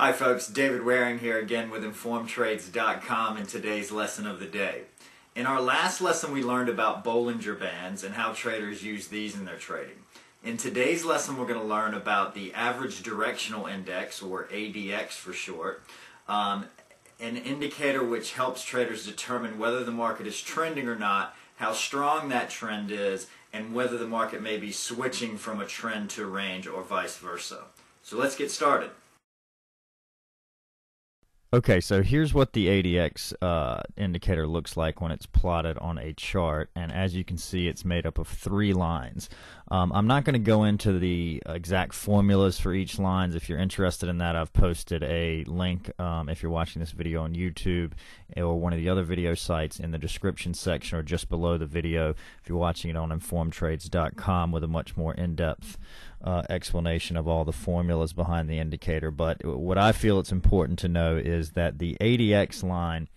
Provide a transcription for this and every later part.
Hi folks, David Waring here again with InformedTrades.com and today's lesson of the day. In our last lesson we learned about Bollinger Bands and how traders use these in their trading. In today's lesson we're going to learn about the Average Directional Index, or ADX for short, an indicator which helps traders determine whether the market is trending or not, how strong that trend is, and whether the market may be switching from a trend to a range or vice versa. So let's get started. Okay, so here's what the ADX indicator looks like when it's plotted on a chart, and as you can see it's made up of three lines. I'm not going to go into the exact formulas for each line. If you're interested in that, I've posted a link if you're watching this video on YouTube or one of the other video sites in the description section or just below the video if you're watching it on InformedTrades.com with a much more in-depth explanation of all the formulas behind the indicator. But what I feel it's important to know is that the ADX line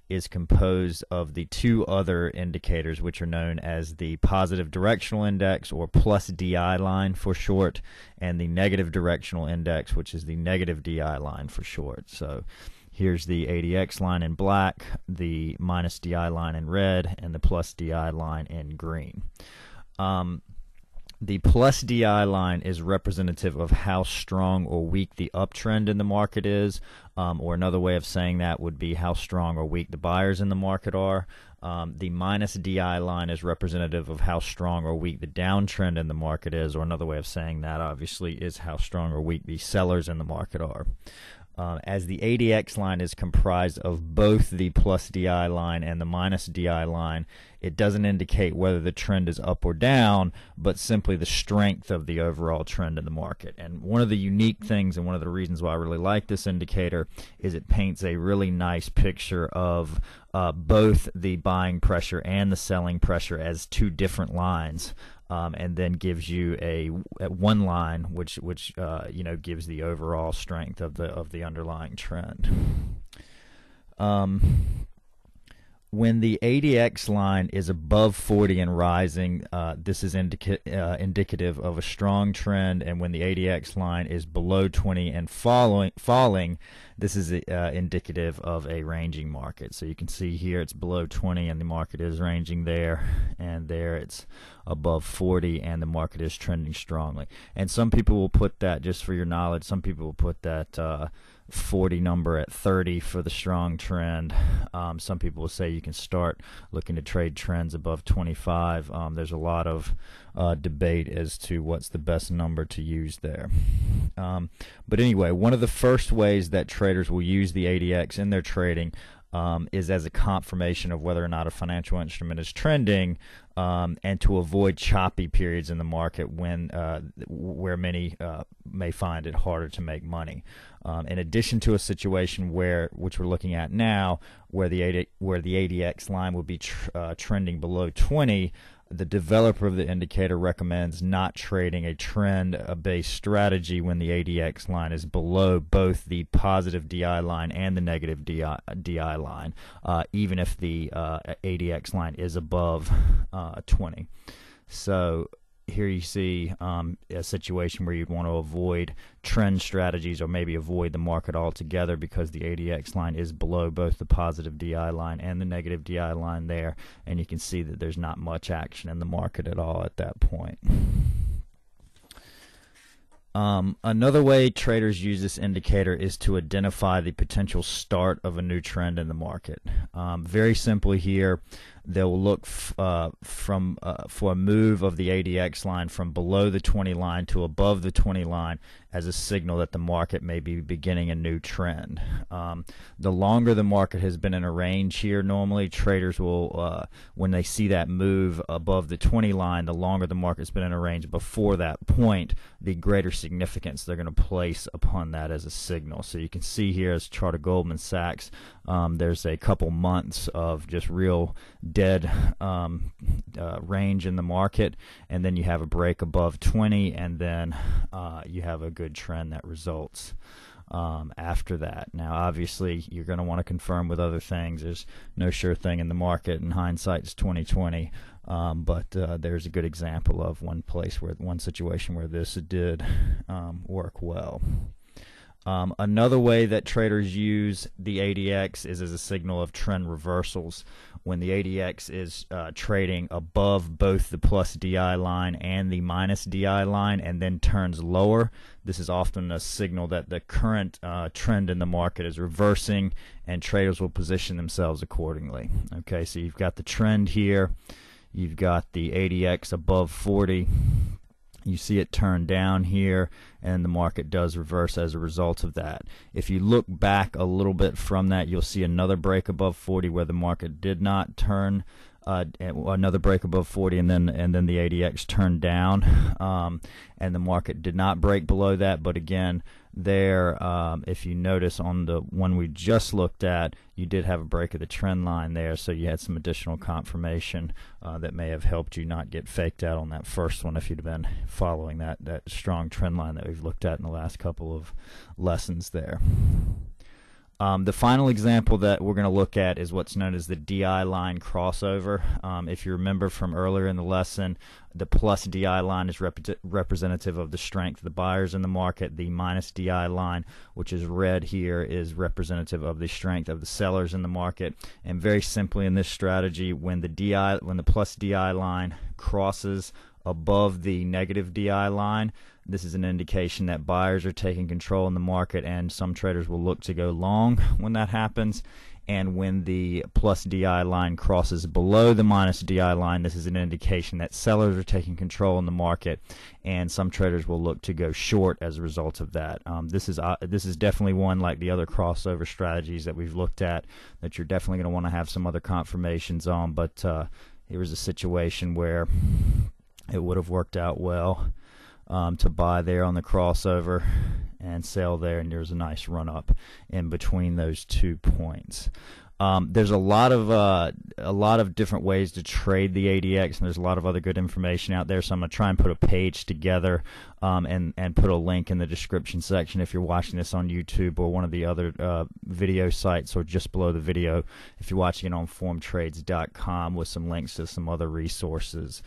is composed of the two other indicators which are known as the Positive Directional Index, or plus DI line for short, and the Negative Directional Index, which is the negative DI line for short. So here's the ADX line in black, the minus DI line in red, and the plus DI line in green. The plus DI line is representative of how strong or weak the uptrend in the market is, or another way of saying that would be how strong or weak the buyers in the market are. The minus DI line is representative of how strong or weak the downtrend in the market is, or another way of saying that obviously is how strong or weak the sellers in the market are. As the ADX line is comprised of both the plus DI line and the minus DI line, it doesn't indicate whether the trend is up or down, but simply the strength of the overall trend in the market. And one of the unique things, and one of the reasons why I really like this indicator, is it paints a really nice picture of both the buying pressure and the selling pressure as two different lines. And then gives you a one line, which gives the overall strength of the underlying trend. When the ADX line is above 40 and rising, this is indicative of a strong trend, and when the ADX line is below 20 and falling, this is indicative of a ranging market. So you can see here it's below 20 and the market is ranging there, and there it's above 40 and the market is trending strongly. And some people will put that, just for your knowledge, some people will put that 40 number at 30 for the strong trend. Some people will say you can start looking to trade trends above 25. There's a lot of debate as to what's the best number to use there. But anyway, one of the first ways that traders will use the ADX in their trading is as a confirmation of whether or not a financial instrument is trending, and to avoid choppy periods in the market when where many may find it harder to make money. In addition to a situation which we're looking at now, where the ADX line would be trending below 20, the developer of the indicator recommends not trading a trend-based strategy when the ADX line is below both the positive DI line and the negative DI line, even if the ADX line is above 20. So here you see a situation where you'd want to avoid trend strategies, or maybe avoid the market altogether, because the ADX line is below both the positive DI line and the negative DI line there, and you can see that there's not much action in the market at all at that point. Another way traders use this indicator is to identify the potential start of a new trend in the market. Very simply here, they'll look for a move of the ADX line from below the 20 line to above the 20 line as a signal that the market may be beginning a new trend. The longer the market has been in a range here, normally traders will, when they see that move above the 20 line, the longer the market's been in a range before that point, the greater significance they're going to place upon that as a signal. So you can see here, as a chart of Goldman Sachs, there's a couple months of just real dead range in the market, and then you have a break above 20, and then you have a good trend that results after that. Now obviously you're going to want to confirm with other things. There's no sure thing in the market, and hindsight's 20/20, but there's a good example of one situation where this did work well. Another way that traders use the ADX is as a signal of trend reversals. When the ADX is trading above both the plus DI line and the minus DI line and then turns lower, this is often a signal that the current trend in the market is reversing, and traders will position themselves accordingly. Okay, so you've got the trend here, you've got the ADX above 40. You see it turn down here, and the market does reverse as a result of that. If you look back a little bit from that, you'll see another break above 40 where the market did not turn, another break above 40, and then the ADX turned down, and the market did not break below that. But again, there, if you notice on the one we just looked at, you did have a break of the trend line there, so you had some additional confirmation that may have helped you not get faked out on that first one if you'd been following that strong trend line that we've looked at in the last couple of lessons there. The final example that we're going to look at is what's known as the DI line crossover. If you remember from earlier in the lesson, the plus DI line is representative of the strength of the buyers in the market. The minus DI line, which is red here, is representative of the strength of the sellers in the market. And very simply in this strategy, when the plus DI line crosses above the negative DI line, this is an indication that buyers are taking control in the market, and some traders will look to go long when that happens. And when the plus DI line crosses below the minus DI line, this is an indication that sellers are taking control in the market, and some traders will look to go short as a result of that. This is definitely one, like the other crossover strategies that we've looked at, that you're definitely going to want to have some other confirmations on. But here was a situation where it would have worked out well to buy there on the crossover and sell there, and there's a nice run up in between those 2 points. There's a lot of different ways to trade the ADX, and there's a lot of other good information out there. So I'm going to try and put a page together and put a link in the description section if you're watching this on YouTube or one of the other video sites, or just below the video if you're watching it on InformedTrades.com, with some links to some other resources.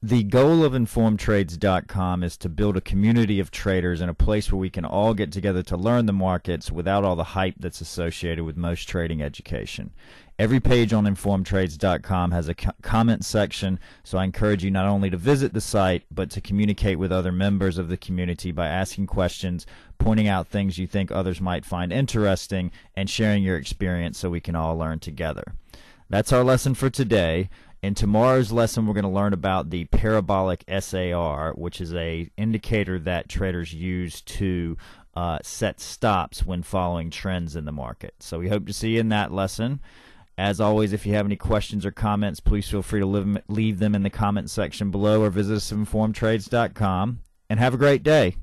The goal of InformedTrades.com is to build a community of traders in a place where we can all get together to learn the markets without all the hype that's associated with most trading education. Every page on InformedTrades.com has a comment section, so I encourage you not only to visit the site, but to communicate with other members of the community by asking questions, pointing out things you think others might find interesting, and sharing your experience so we can all learn together. That's our lesson for today. In tomorrow's lesson, we're going to learn about the parabolic SAR, which is an indicator that traders use to set stops when following trends in the market. So we hope to see you in that lesson. As always, if you have any questions or comments, please feel free to leave them in the comment section below, or visit us at InformedTrades.com. And have a great day.